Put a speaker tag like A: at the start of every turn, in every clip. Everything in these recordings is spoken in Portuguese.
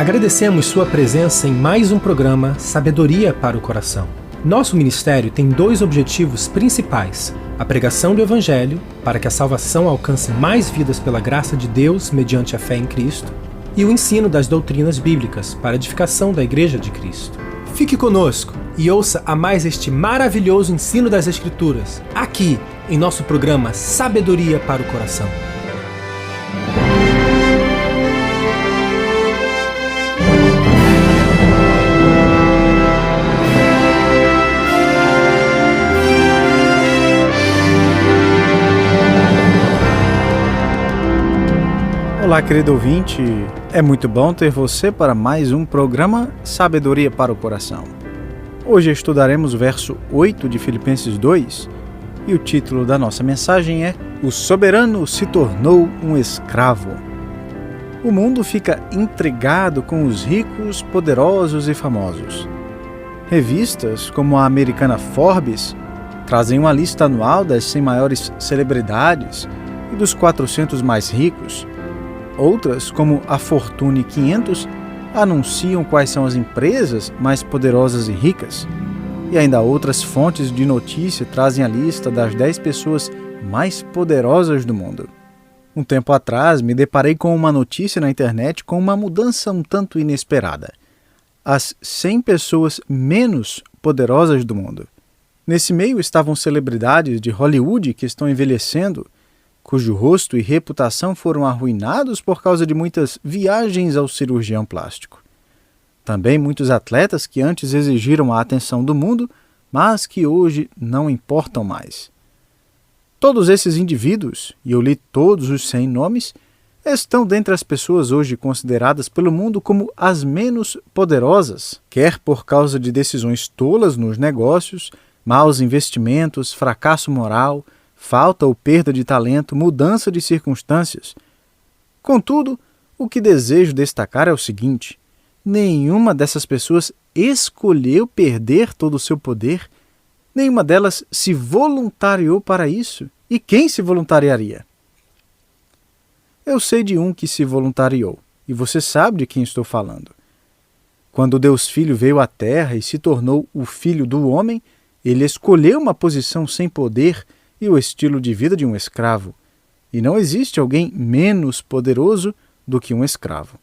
A: Agradecemos sua presença em mais um programa Sabedoria para o Coração. Nosso ministério tem 2 objetivos principais: a pregação do Evangelho, para que a salvação alcance mais vidas pela graça de Deus mediante a fé em Cristo, e o ensino das doutrinas bíblicas, para a edificação da Igreja de Cristo. Fique conosco e ouça a mais este maravilhoso ensino das Escrituras, aqui em nosso programa Sabedoria para o Coração.
B: Olá, querido ouvinte, é muito bom ter você para mais um programa Sabedoria para o Coração. Hoje estudaremos o verso 8 de Filipenses 2 e o título da nossa mensagem é O Soberano se tornou um escravo. O mundo fica intrigado com os ricos, poderosos e famosos. Revistas como a americana Forbes trazem uma lista anual das 100 maiores celebridades e dos 400 mais ricos. Outras, como a Fortune 500, anunciam quais são as empresas mais poderosas e ricas. E ainda outras fontes de notícia trazem a lista das 10 pessoas mais poderosas do mundo. Um tempo atrás, me deparei com uma notícia na internet com uma mudança um tanto inesperada. As 100 pessoas menos poderosas do mundo. Nesse meio estavam celebridades de Hollywood que estão envelhecendo, cujo rosto e reputação foram arruinados por causa de muitas viagens ao cirurgião plástico. Também muitos atletas que antes exigiram a atenção do mundo, mas que hoje não importam mais. Todos esses indivíduos, e eu li todos os 100 nomes, estão dentre as pessoas hoje consideradas pelo mundo como as menos poderosas, quer por causa de decisões tolas nos negócios, maus investimentos, fracasso moral, falta ou perda de talento, mudança de circunstâncias. Contudo, o que desejo destacar é o seguinte: nenhuma dessas pessoas escolheu perder todo o seu poder, nenhuma delas se voluntariou para isso. E quem se voluntariaria? Eu sei de um que se voluntariou, e você sabe de quem estou falando. Quando Deus Filho veio à Terra e se tornou o Filho do homem, ele escolheu uma posição sem poder e o estilo de vida de um escravo, e não existe alguém menos poderoso do que um escravo.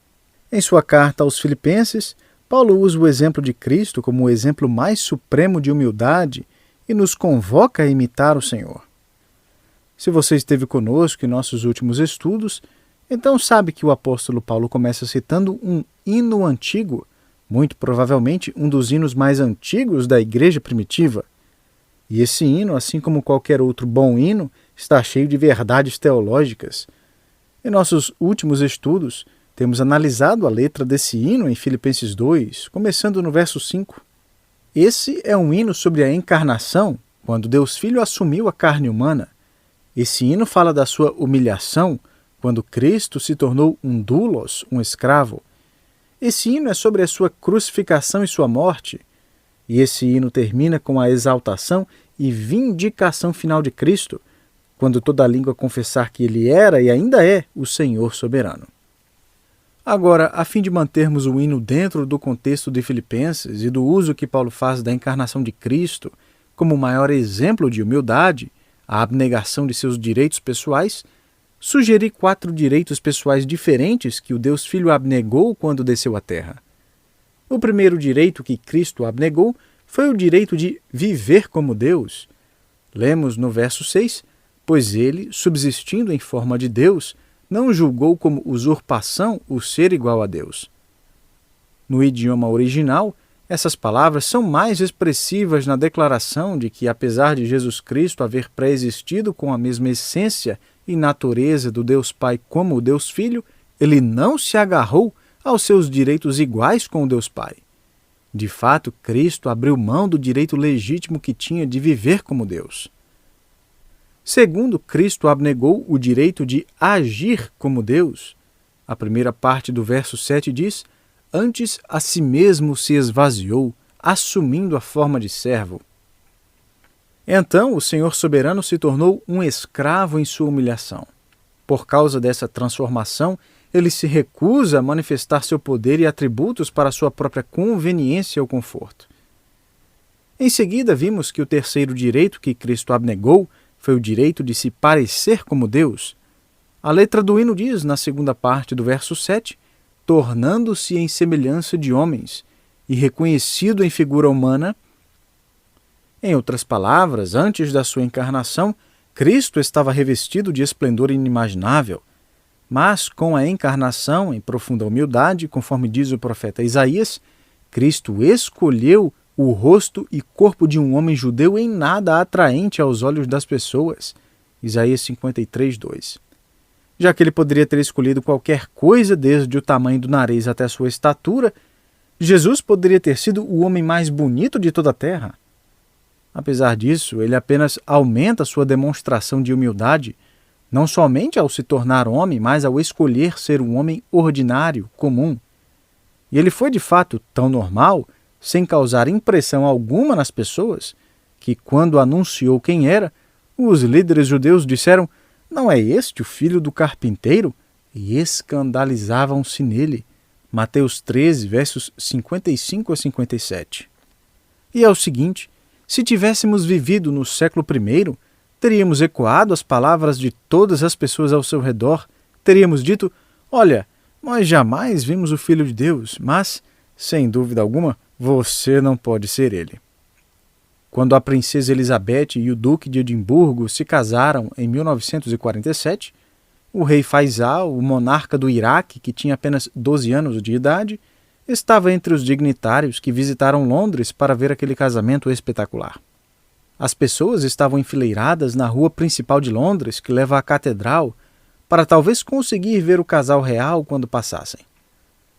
B: Em sua carta aos Filipenses, Paulo usa o exemplo de Cristo como o exemplo mais supremo de humildade e nos convoca a imitar o Senhor. Se você esteve conosco em nossos últimos estudos, então sabe que o apóstolo Paulo começa citando um hino antigo, muito provavelmente um dos hinos mais antigos da igreja primitiva. E esse hino, assim como qualquer outro bom hino, está cheio de verdades teológicas. Em nossos últimos estudos, temos analisado a letra desse hino em Filipenses 2, começando no verso 5. Esse é um hino sobre a encarnação, quando Deus Filho assumiu a carne humana. Esse hino fala da sua humilhação, quando Cristo se tornou um doulos, um escravo. Esse hino é sobre a sua crucificação e sua morte. E esse hino termina com a exaltação e vindicação final de Cristo, quando toda língua confessar que Ele era e ainda é o Senhor soberano. Agora, a fim de mantermos o hino dentro do contexto de Filipenses e do uso que Paulo faz da encarnação de Cristo como o maior exemplo de humildade, a abnegação de seus direitos pessoais, sugeri 4 direitos pessoais diferentes que o Deus Filho abnegou quando desceu à terra. O primeiro direito que Cristo abnegou foi o direito de viver como Deus. Lemos no verso 6, pois ele, subsistindo em forma de Deus, não julgou como usurpação o ser igual a Deus. No idioma original, essas palavras são mais expressivas na declaração de que, apesar de Jesus Cristo haver pré-existido com a mesma essência e natureza do Deus Pai como o Deus Filho, ele não se agarrou aos seus direitos iguais com o Deus Pai. De fato, Cristo abriu mão do direito legítimo que tinha de viver como Deus. Segundo, Cristo abnegou o direito de agir como Deus. A primeira parte do verso 7 diz: antes a si mesmo se esvaziou, assumindo a forma de servo. Então, o Senhor soberano se tornou um escravo em sua humilhação. Por causa dessa transformação, ele se recusa a manifestar seu poder e atributos para sua própria conveniência ou conforto. Em seguida, vimos que o terceiro direito que Cristo abnegou foi o direito de se parecer como Deus. A letra do hino diz, na segunda parte do verso 7, tornando-se em semelhança de homens e reconhecido em figura humana. Em outras palavras, antes da sua encarnação, Cristo estava revestido de esplendor inimaginável, mas com a encarnação, em profunda humildade, conforme diz o profeta Isaías, Cristo escolheu o rosto e corpo de um homem judeu em nada atraente aos olhos das pessoas. Isaías 53:2. Já que ele poderia ter escolhido qualquer coisa, desde o tamanho do nariz até a sua estatura, Jesus poderia ter sido o homem mais bonito de toda a terra. Apesar disso, ele apenas aumenta sua demonstração de humildade, não somente ao se tornar homem, mas ao escolher ser um homem ordinário, comum. E ele foi de fato tão normal, sem causar impressão alguma nas pessoas, que quando anunciou quem era, os líderes judeus disseram: "Não é este o filho do carpinteiro?" E escandalizavam-se nele. Mateus 13, versos 55 a 57. E é o seguinte: se tivéssemos vivido no século I, teríamos ecoado as palavras de todas as pessoas ao seu redor, teríamos dito: "Olha, nós jamais vimos o Filho de Deus, mas, sem dúvida alguma, você não pode ser ele." Quando a princesa Elizabeth e o duque de Edimburgo se casaram em 1947, o rei Faisal, o monarca do Iraque, que tinha apenas 12 anos de idade, estava entre os dignitários que visitaram Londres para ver aquele casamento espetacular. As pessoas estavam enfileiradas na rua principal de Londres, que leva à catedral, para talvez conseguir ver o casal real quando passassem.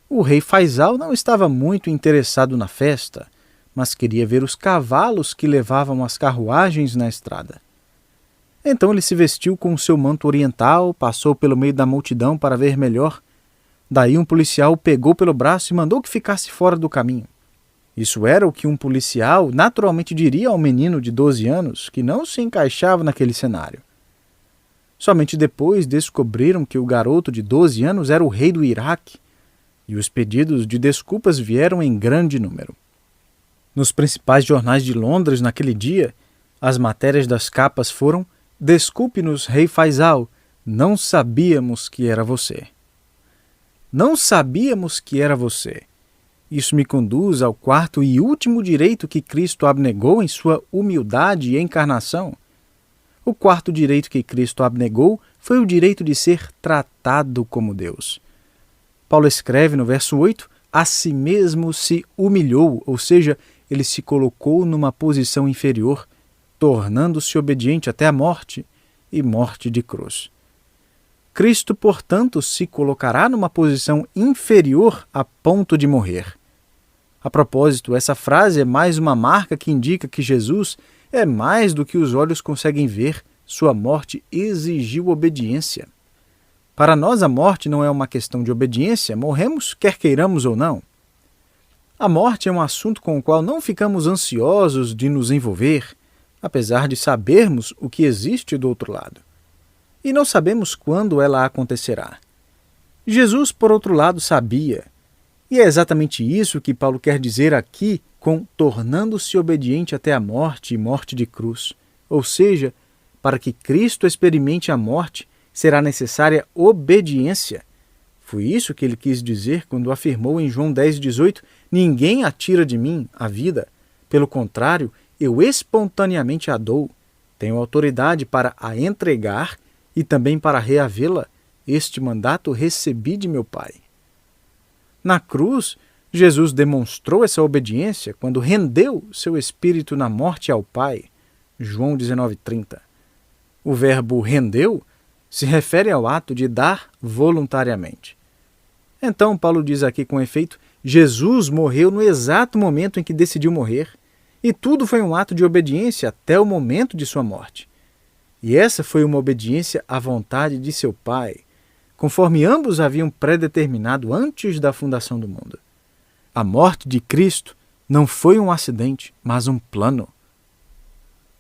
B: O rei Faisal não estava muito interessado na festa, mas queria ver os cavalos que levavam as carruagens na estrada. Então ele se vestiu com seu manto oriental, passou pelo meio da multidão para ver melhor. Daí um policial o pegou pelo braço e mandou que ficasse fora do caminho. Isso era o que um policial naturalmente diria ao menino de 12 anos, que não se encaixava naquele cenário. Somente depois descobriram que o garoto de 12 anos era o rei do Iraque, e os pedidos de desculpas vieram em grande número. Nos principais jornais de Londres naquele dia, as matérias das capas foram: "Desculpe-nos, rei Faisal, não sabíamos que era você." Não sabíamos que era você. Isso me conduz ao quarto e último direito que Cristo abnegou em sua humildade e encarnação. O quarto direito que Cristo abnegou foi o direito de ser tratado como Deus. Paulo escreve no verso 8, "A si mesmo se humilhou", ou seja, ele se colocou numa posição inferior, tornando-se obediente até a morte e morte de cruz. Cristo, portanto, se colocará numa posição inferior a ponto de morrer. A propósito, essa frase é mais uma marca que indica que Jesus é mais do que os olhos conseguem ver. Sua morte exigiu obediência. Para nós, a morte não é uma questão de obediência, morremos quer queiramos ou não. A morte é um assunto com o qual não ficamos ansiosos de nos envolver, apesar de sabermos o que existe do outro lado. E não sabemos quando ela acontecerá. Jesus, por outro lado, sabia. E é exatamente isso que Paulo quer dizer aqui com tornando-se obediente até a morte e morte de cruz. Ou seja, para que Cristo experimente a morte, será necessária obediência. Foi isso que ele quis dizer quando afirmou em João 10,18, "Ninguém atira de mim a vida. Pelo contrário, eu espontaneamente a dou. Tenho autoridade para a entregar e também para reavê-la. Este mandato recebi de meu Pai." Na cruz, Jesus demonstrou essa obediência quando rendeu seu espírito na morte ao Pai. João 19,30. O verbo rendeu se refere ao ato de dar voluntariamente. Então, Paulo diz aqui com efeito, Jesus morreu no exato momento em que decidiu morrer, e tudo foi um ato de obediência até o momento de sua morte. E essa foi uma obediência à vontade de seu Pai, conforme ambos haviam predeterminado antes da fundação do mundo. A morte de Cristo não foi um acidente, mas um plano.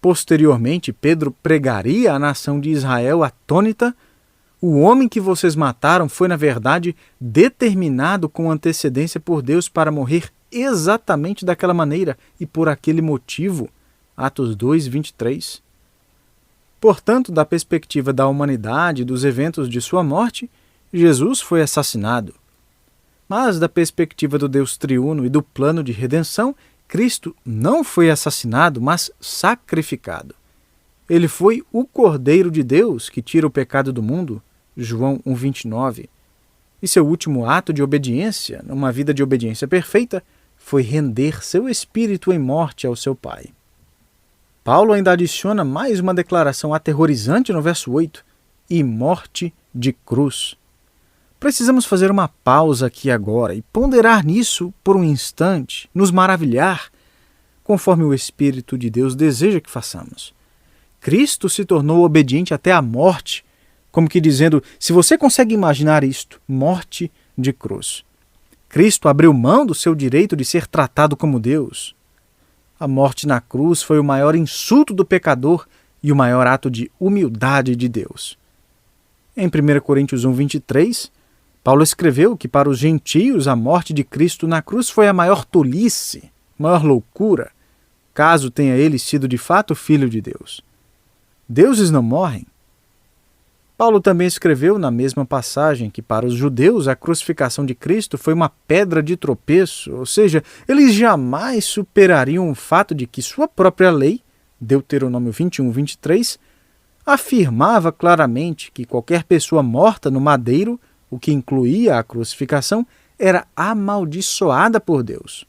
B: Posteriormente, Pedro pregaria à nação de Israel atônita O homem que vocês mataram foi, na verdade, determinado com antecedência por Deus para morrer exatamente daquela maneira e por aquele motivo. Atos 2, 23. Portanto, da perspectiva da humanidade e dos eventos de sua morte, Jesus foi assassinado. Mas, da perspectiva do Deus triuno e do plano de redenção, Cristo não foi assassinado, mas sacrificado. Ele foi o Cordeiro de Deus que tira o pecado do mundo, João 1,29. E seu último ato de obediência, numa vida de obediência perfeita, foi render seu espírito em morte ao seu Pai. Paulo ainda adiciona mais uma declaração aterrorizante no verso 8, e morte de cruz. Precisamos fazer uma pausa aqui agora e ponderar nisso por um instante, nos maravilhar, conforme o Espírito de Deus deseja que façamos. Cristo se tornou obediente até a morte, como que dizendo, se você consegue imaginar isto, morte de cruz. Cristo abriu mão do seu direito de ser tratado como Deus. A morte na cruz foi o maior insulto do pecador e o maior ato de humildade de Deus. Em 1 Coríntios 1,23, Paulo escreveu que para os gentios a morte de Cristo na cruz foi a maior tolice, maior loucura, caso tenha ele sido de fato filho de Deus. Deuses não morrem. Paulo também escreveu na mesma passagem que para os judeus a crucificação de Cristo foi uma pedra de tropeço, ou seja, eles jamais superariam o fato de que sua própria lei, Deuteronômio 21, 23, afirmava claramente que qualquer pessoa morta no madeiro, o que incluía a crucificação, era amaldiçoada por Deus.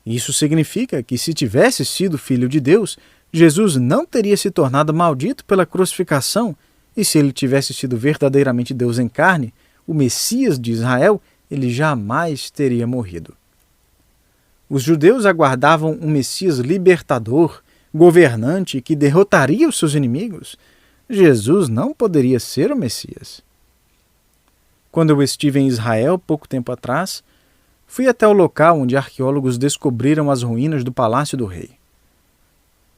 B: Isso significa que se tivesse sido filho de Deus, Jesus não teria se tornado maldito pela crucificação, e se ele tivesse sido verdadeiramente Deus em carne, o Messias de Israel, ele jamais teria morrido. Os judeus aguardavam um Messias libertador, governante, que derrotaria os seus inimigos. Jesus não poderia ser o Messias. Quando eu estive em Israel, pouco tempo atrás, fui até o local onde arqueólogos descobriram as ruínas do Palácio do Rei.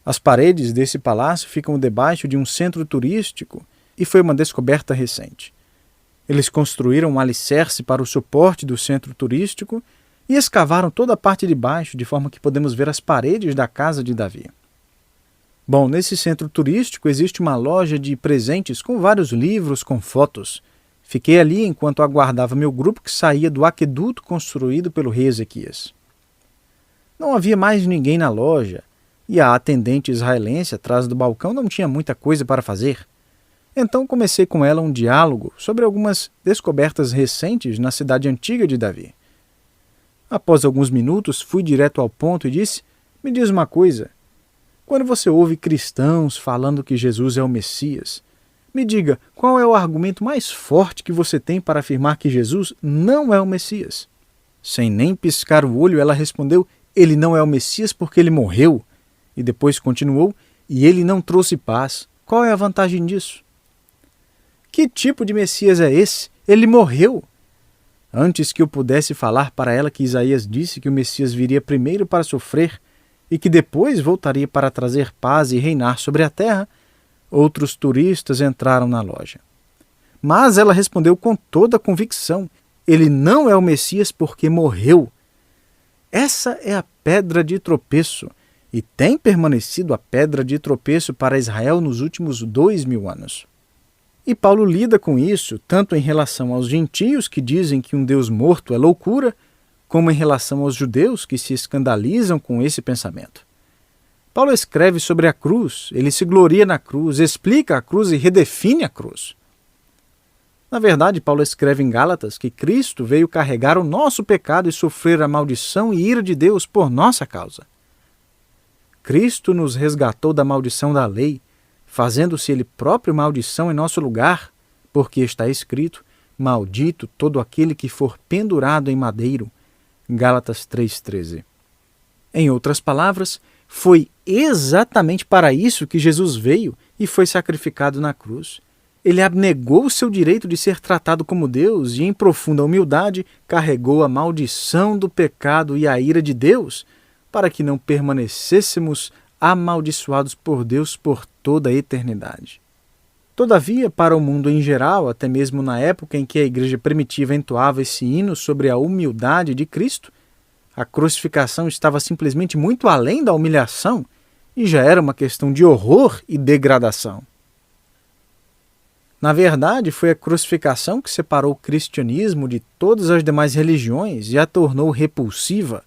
B: As paredes desse palácio ficam debaixo de um centro turístico e foi uma descoberta recente. Eles construíram um alicerce para o suporte do centro turístico e escavaram toda a parte de baixo, de forma que podemos ver as paredes da casa de Davi. Bom, nesse centro turístico existe uma loja de presentes com vários livros com fotos. Fiquei ali enquanto aguardava meu grupo que saía do aqueduto construído pelo rei Ezequias. Não havia mais ninguém na loja e a atendente israelense atrás do balcão não tinha muita coisa para fazer. Então comecei com ela um diálogo sobre algumas descobertas recentes na cidade antiga de Davi. Após alguns minutos, fui direto ao ponto e disse, me diz uma coisa, quando você ouve cristãos falando que Jesus é o Messias, me diga, qual é o argumento mais forte que você tem para afirmar que Jesus não é o Messias? Sem nem piscar o olho, ela respondeu, ele não é o Messias porque ele morreu. E depois continuou, e ele não trouxe paz. Qual é a vantagem disso? Que tipo de Messias é esse? Ele morreu. Antes que eu pudesse falar para ela que Isaías disse que o Messias viria primeiro para sofrer e que depois voltaria para trazer paz e reinar sobre a terra, outros turistas entraram na loja. Mas ela respondeu com toda a convicção, ele não é o Messias porque morreu. Essa é a pedra de tropeço e tem permanecido a pedra de tropeço para Israel nos últimos 2000 anos. E Paulo lida com isso tanto em relação aos gentios que dizem que um Deus morto é loucura, como em relação aos judeus que se escandalizam com esse pensamento. Paulo escreve sobre a cruz, ele se gloria na cruz, explica a cruz e redefine a cruz. Na verdade, Paulo escreve em Gálatas que Cristo veio carregar o nosso pecado e sofrer a maldição e ira de Deus por nossa causa. Cristo nos resgatou da maldição da lei, fazendo-se ele próprio maldição em nosso lugar, porque está escrito, maldito todo aquele que for pendurado em madeiro. Gálatas 3,13. Em outras palavras, foi exatamente para isso que Jesus veio e foi sacrificado na cruz. Ele abnegou o seu direito de ser tratado como Deus e, em profunda humildade, carregou a maldição do pecado e a ira de Deus, para que não permanecêssemos amaldiçoados por Deus por toda a eternidade. Todavia, para o mundo em geral, até mesmo na época em que a igreja primitiva entoava esse hino sobre a humildade de Cristo, a crucificação estava simplesmente muito além da humilhação e já era uma questão de horror e degradação. Na verdade, foi a crucificação que separou o cristianismo de todas as demais religiões e a tornou repulsiva.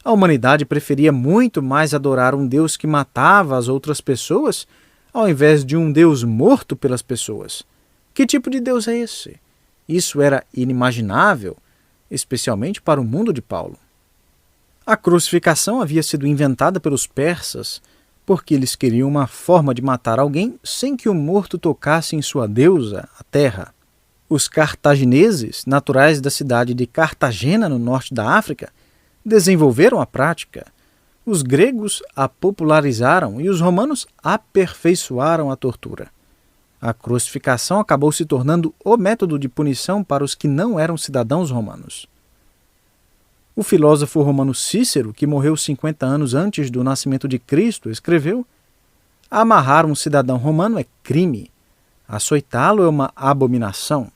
B: A humanidade preferia muito mais adorar um Deus que matava as outras pessoas ao invés de um Deus morto pelas pessoas. Que tipo de Deus é esse? Isso era inimaginável, especialmente para o mundo de Paulo. A crucificação havia sido inventada pelos persas porque eles queriam uma forma de matar alguém sem que o morto tocasse em sua deusa, a terra. Os cartagineses, naturais da cidade de Cartagena, no norte da África, desenvolveram a prática. Os gregos a popularizaram e os romanos aperfeiçoaram a tortura. A crucificação acabou se tornando o método de punição para os que não eram cidadãos romanos. O filósofo romano Cícero, que morreu 50 anos antes do nascimento de Cristo, escreveu: amarrar um cidadão romano é crime, açoitá-lo é uma abominação,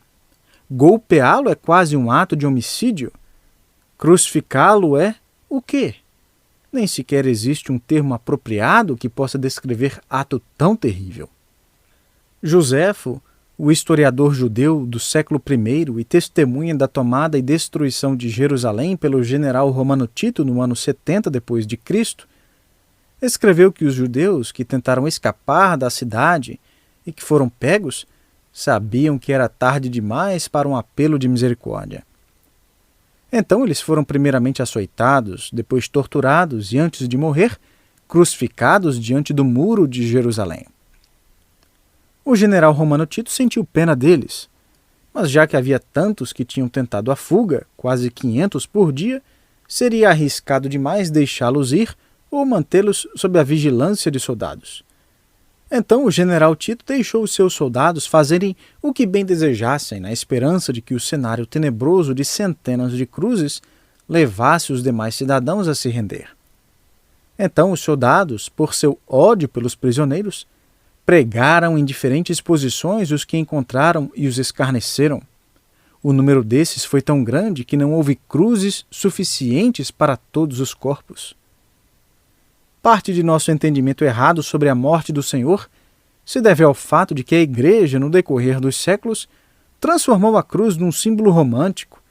B: golpeá-lo é quase um ato de homicídio, crucificá-lo é o quê? Nem sequer existe um termo apropriado que possa descrever ato tão terrível. Joséfo, o historiador judeu do século I e testemunha da tomada e destruição de Jerusalém pelo general romano Tito no ano 70 d.C., escreveu que os judeus que tentaram escapar da cidade e que foram pegos sabiam que era tarde demais para um apelo de misericórdia. Então eles foram primeiramente açoitados, depois torturados e, antes de morrer, crucificados diante do muro de Jerusalém. O general romano Tito sentiu pena deles, mas já que havia tantos que tinham tentado a fuga, quase 500 por dia, seria arriscado demais deixá-los ir ou mantê-los sob a vigilância de soldados. Então o general Tito deixou os seus soldados fazerem o que bem desejassem, na esperança de que o cenário tenebroso de centenas de cruzes levasse os demais cidadãos a se render. Então os soldados, por seu ódio pelos prisioneiros, pregaram em diferentes posições os que encontraram e os escarneceram. O número desses foi tão grande que não houve cruzes suficientes para todos os corpos. Parte de nosso entendimento errado sobre a morte do Senhor se deve ao fato de que a Igreja, no decorrer dos séculos, transformou a cruz num símbolo romântico.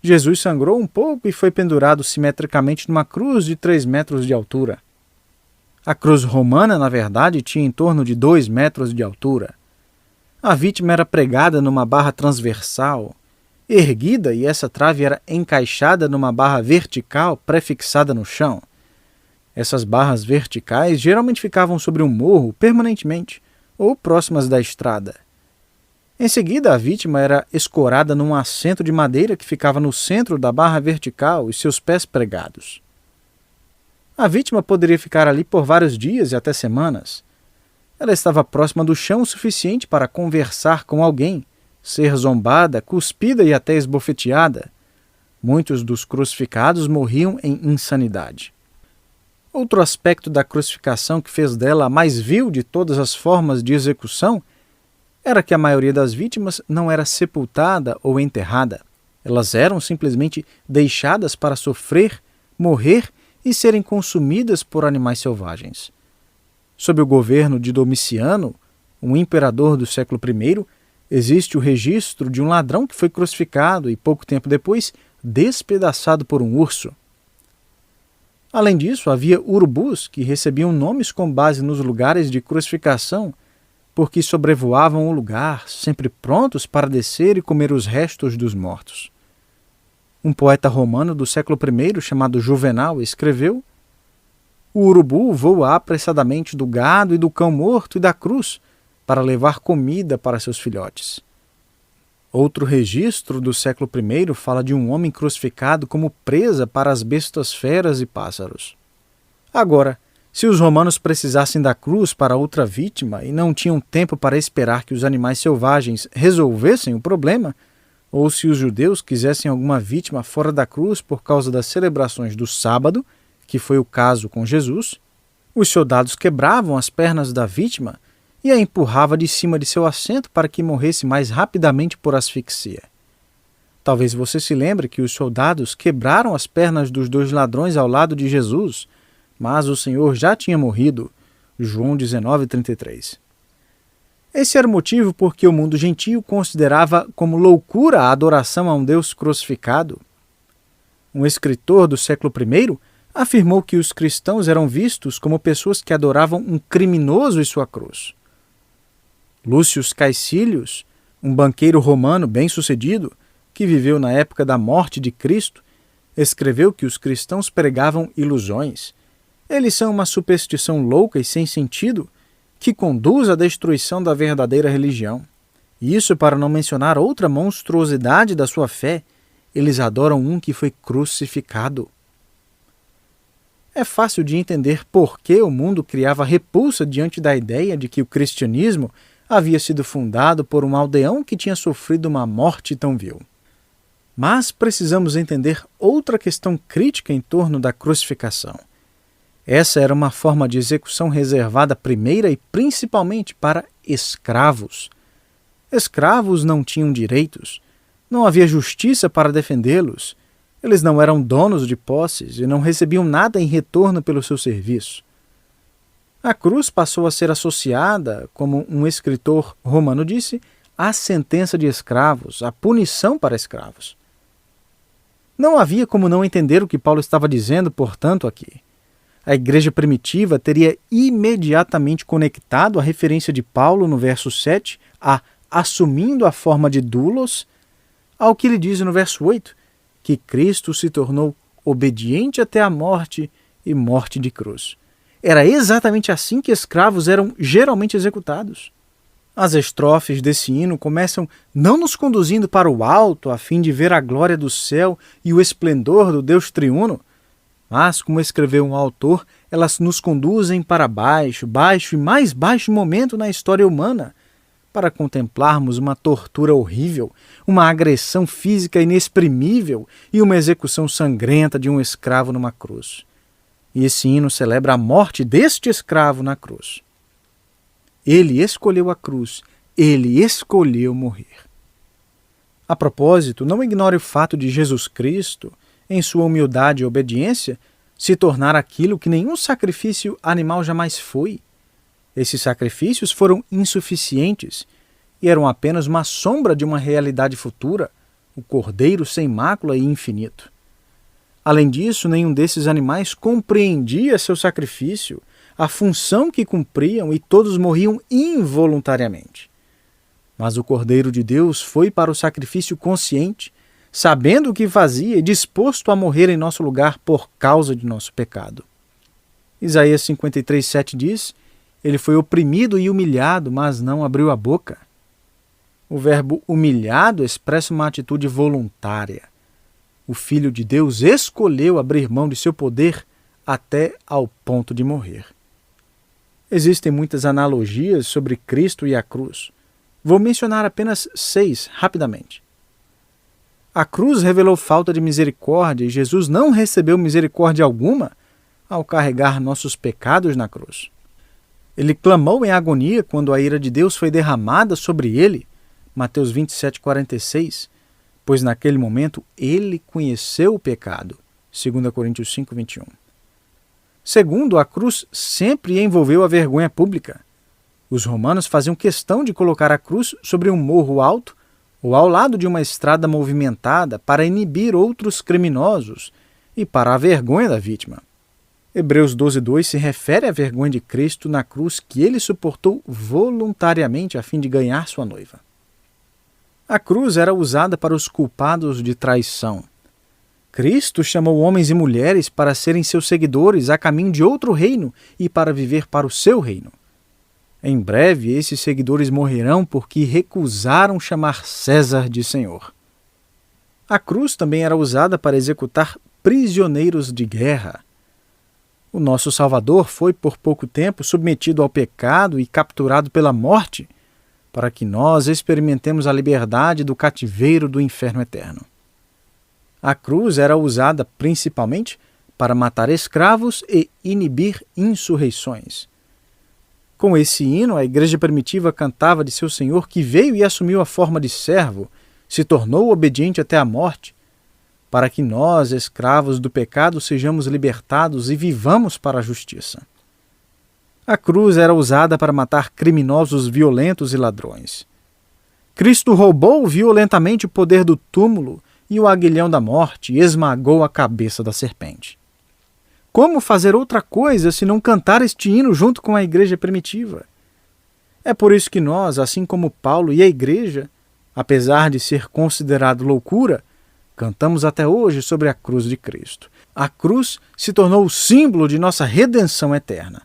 B: Jesus sangrou um pouco e foi pendurado simetricamente numa cruz de 3 metros de altura. A cruz romana, na verdade, tinha em torno de 2 metros de altura. A vítima era pregada numa barra transversal, erguida, e essa trave era encaixada numa barra vertical prefixada no chão. Essas barras verticais geralmente ficavam sobre um morro permanentemente, ou próximas da estrada. Em seguida, a vítima era escorada num assento de madeira que ficava no centro da barra vertical e seus pés pregados. A vítima poderia ficar ali por vários dias e até semanas. Ela estava próxima do chão o suficiente para conversar com alguém, ser zombada, cuspida e até esbofeteada. Muitos dos crucificados morriam em insanidade. Outro aspecto da crucificação que fez dela a mais vil de todas as formas de execução era que a maioria das vítimas não era sepultada ou enterrada. Elas eram simplesmente deixadas para sofrer, morrer e serem consumidas por animais selvagens. Sob o governo de Domiciano, um imperador do século I, existe o registro de um ladrão que foi crucificado e, pouco tempo depois, despedaçado por um urso. Além disso, havia urubus que recebiam nomes com base nos lugares de crucificação, porque sobrevoavam o lugar, sempre prontos para descer e comer os restos dos mortos. Um poeta romano do século I, chamado Juvenal, escreveu: o urubu voa apressadamente do gado e do cão morto e da cruz para levar comida para seus filhotes. Outro registro do século I fala de um homem crucificado como presa para as bestas feras e pássaros. Agora, se os romanos precisassem da cruz para outra vítima e não tinham tempo para esperar que os animais selvagens resolvessem o problema, ou se os judeus quisessem alguma vítima fora da cruz por causa das celebrações do sábado, que foi o caso com Jesus, os soldados quebravam as pernas da vítima e a empurrava de cima de seu assento para que morresse mais rapidamente por asfixia. Talvez você se lembre que os soldados quebraram as pernas dos 2 ladrões ao lado de Jesus, mas o Senhor já tinha morrido. João 19:33. Esse era o motivo por que o mundo gentio considerava como loucura a adoração a um Deus crucificado. Um escritor do século I afirmou que os cristãos eram vistos como pessoas que adoravam um criminoso e sua cruz. Lúcio Caecilius, um banqueiro romano bem-sucedido, que viveu na época da morte de Cristo, escreveu que os cristãos pregavam ilusões. Eles são uma superstição louca e sem sentido que conduz à destruição da verdadeira religião. E isso para não mencionar outra monstruosidade da sua fé, eles adoram um que foi crucificado. É fácil de entender por que o mundo criava repulsa diante da ideia de que o cristianismo havia sido fundado por um aldeão que tinha sofrido uma morte tão vil. Mas precisamos entender outra questão crítica em torno da crucificação. Essa era uma forma de execução reservada primeira e principalmente para escravos. Escravos não tinham direitos, não havia justiça para defendê-los, eles não eram donos de posses e não recebiam nada em retorno pelo seu serviço. A cruz passou a ser associada, como um escritor romano disse, à sentença de escravos, à punição para escravos. Não havia como não entender o que Paulo estava dizendo, portanto, aqui. A igreja primitiva teria imediatamente conectado a referência de Paulo no verso 7 a assumindo a forma de doulos, ao que ele diz no verso 8, que Cristo se tornou obediente até a morte e morte de cruz. Era exatamente assim que escravos eram geralmente executados. As estrofes desse hino começam não nos conduzindo para o alto a fim de ver a glória do céu e o esplendor do Deus triuno, mas, como escreveu um autor, elas nos conduzem para baixo e mais baixo momento na história humana, para contemplarmos uma tortura horrível, uma agressão física inexprimível e uma execução sangrenta de um escravo numa cruz. E esse hino celebra a morte deste escravo na cruz. Ele escolheu a cruz, ele escolheu morrer. A propósito, não ignore o fato de Jesus Cristo, em sua humildade e obediência, se tornar aquilo que nenhum sacrifício animal jamais foi. Esses sacrifícios foram insuficientes e eram apenas uma sombra de uma realidade futura, o Cordeiro sem mácula e infinito. Além disso, nenhum desses animais compreendia seu sacrifício, a função que cumpriam, e todos morriam involuntariamente. Mas o Cordeiro de Deus foi para o sacrifício consciente, sabendo o que fazia e disposto a morrer em nosso lugar por causa de nosso pecado. Isaías 53:7 diz: ele foi oprimido e humilhado, mas não abriu a boca. O verbo humilhado expressa uma atitude voluntária. O Filho de Deus escolheu abrir mão de seu poder até ao ponto de morrer. Existem muitas analogias sobre Cristo e a cruz. Vou mencionar apenas 6 rapidamente. A cruz revelou falta de misericórdia e Jesus não recebeu misericórdia alguma ao carregar nossos pecados na cruz. Ele clamou em agonia quando a ira de Deus foi derramada sobre ele, Mateus 27:46, pois naquele momento ele conheceu o pecado, 2 Coríntios 5:21. Segundo, a cruz sempre envolveu a vergonha pública. Os romanos faziam questão de colocar a cruz sobre um morro alto ou ao lado de uma estrada movimentada para inibir outros criminosos e para a vergonha da vítima. Hebreus 12:2 se refere à vergonha de Cristo na cruz que ele suportou voluntariamente a fim de ganhar sua noiva. A cruz era usada para os culpados de traição. Cristo chamou homens e mulheres para serem seus seguidores a caminho de outro reino e para viver para o seu reino. Em breve, esses seguidores morrerão porque recusaram chamar César de Senhor. A cruz também era usada para executar prisioneiros de guerra. O nosso Salvador foi por pouco tempo submetido ao pecado e capturado pela morte, para que nós experimentemos a liberdade do cativeiro do inferno eterno. A cruz era usada principalmente para matar escravos e inibir insurreições. Com esse hino, a igreja primitiva cantava de seu Senhor que veio e assumiu a forma de servo, se tornou obediente até a morte, para que nós, escravos do pecado, sejamos libertados e vivamos para a justiça. A cruz era usada para matar criminosos violentos e ladrões. Cristo roubou violentamente o poder do túmulo e o aguilhão da morte e esmagou a cabeça da serpente. Como fazer outra coisa se não cantar este hino junto com a igreja primitiva? É por isso que nós, assim como Paulo e a igreja, apesar de ser considerado loucura, cantamos até hoje sobre a cruz de Cristo. A cruz se tornou o símbolo de nossa redenção eterna.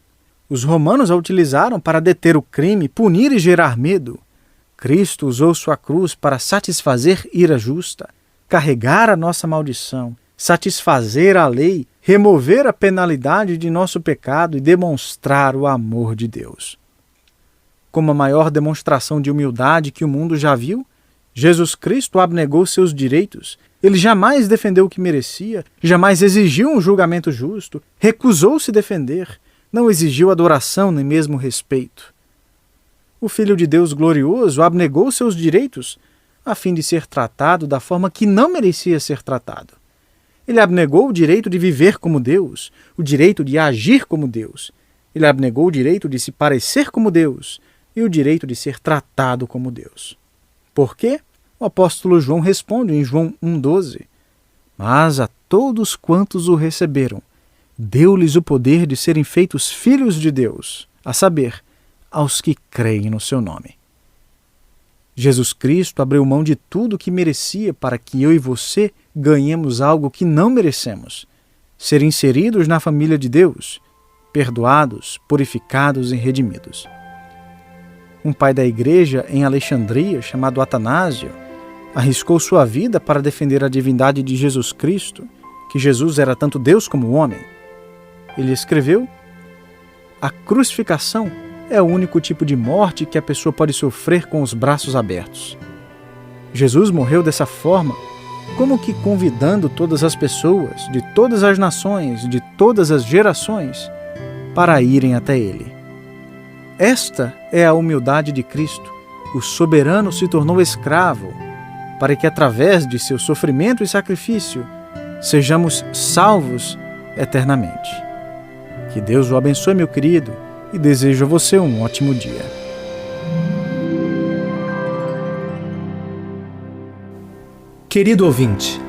B: Os romanos a utilizaram para deter o crime, punir e gerar medo. Cristo usou sua cruz para satisfazer ira justa, carregar a nossa maldição, satisfazer a lei, remover a penalidade de nosso pecado e demonstrar o amor de Deus. Como a maior demonstração de humildade que o mundo já viu, Jesus Cristo abnegou seus direitos. Ele jamais defendeu o que merecia, jamais exigiu um julgamento justo, recusou-se defender, não exigiu adoração nem mesmo respeito. O Filho de Deus glorioso abnegou seus direitos a fim de ser tratado da forma que não merecia ser tratado. Ele abnegou o direito de viver como Deus, o direito de agir como Deus. Ele abnegou o direito de se parecer como Deus e o direito de ser tratado como Deus. Por quê? O apóstolo João responde em João 1,12: Mas a todos quantos o receberam, deu-lhes o poder de serem feitos filhos de Deus, a saber, aos que creem no seu nome. Jesus Cristo abriu mão de tudo o que merecia para que eu e você ganhemos algo que não merecemos: ser inseridos na família de Deus, perdoados, purificados e redimidos. Um pai da igreja em Alexandria, chamado Atanásio, arriscou sua vida para defender a divindade de Jesus Cristo, que Jesus era tanto Deus como homem. Ele escreveu: a crucificação é o único tipo de morte que a pessoa pode sofrer com os braços abertos. Jesus morreu dessa forma, como que convidando todas as pessoas, de todas as nações, de todas as gerações, para irem até Ele. Esta é a humildade de Cristo. O soberano se tornou escravo, para que através de seu sofrimento e sacrifício, sejamos salvos eternamente. Que Deus o abençoe, meu querido, e desejo a você um ótimo dia.
A: Querido ouvinte,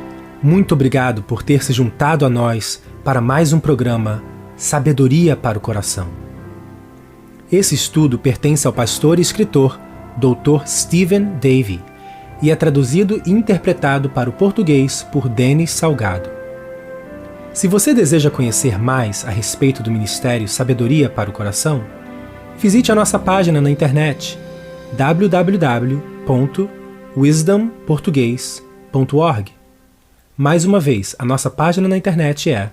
A: muito obrigado por ter se juntado a nós para mais um programa Sabedoria para o Coração. Esse estudo pertence ao pastor e escritor Dr. Stephen Davey e é traduzido e interpretado para o português por Denis Salgado. Se você deseja conhecer mais a respeito do Ministério Sabedoria para o Coração, visite a nossa página na internet www.wisdomportugues.org. Mais uma vez, a nossa página na internet é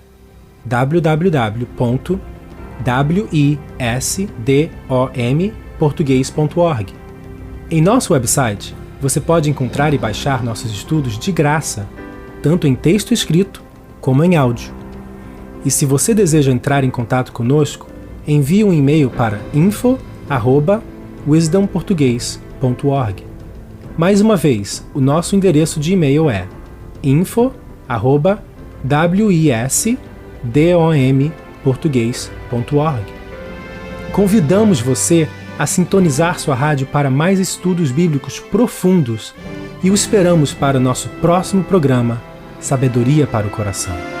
A: www.wisdomportugues.org. Em nosso website, você pode encontrar e baixar nossos estudos de graça, tanto em texto escrito como em áudio. E se você deseja entrar em contato conosco, envie um e-mail para info@wisdomportugues.org. Mais uma vez, o nosso endereço de e-mail é info@wisdomportugues.org. Convidamos você a sintonizar sua rádio para mais estudos bíblicos profundos e o esperamos para o nosso próximo programa Sabedoria para o Coração.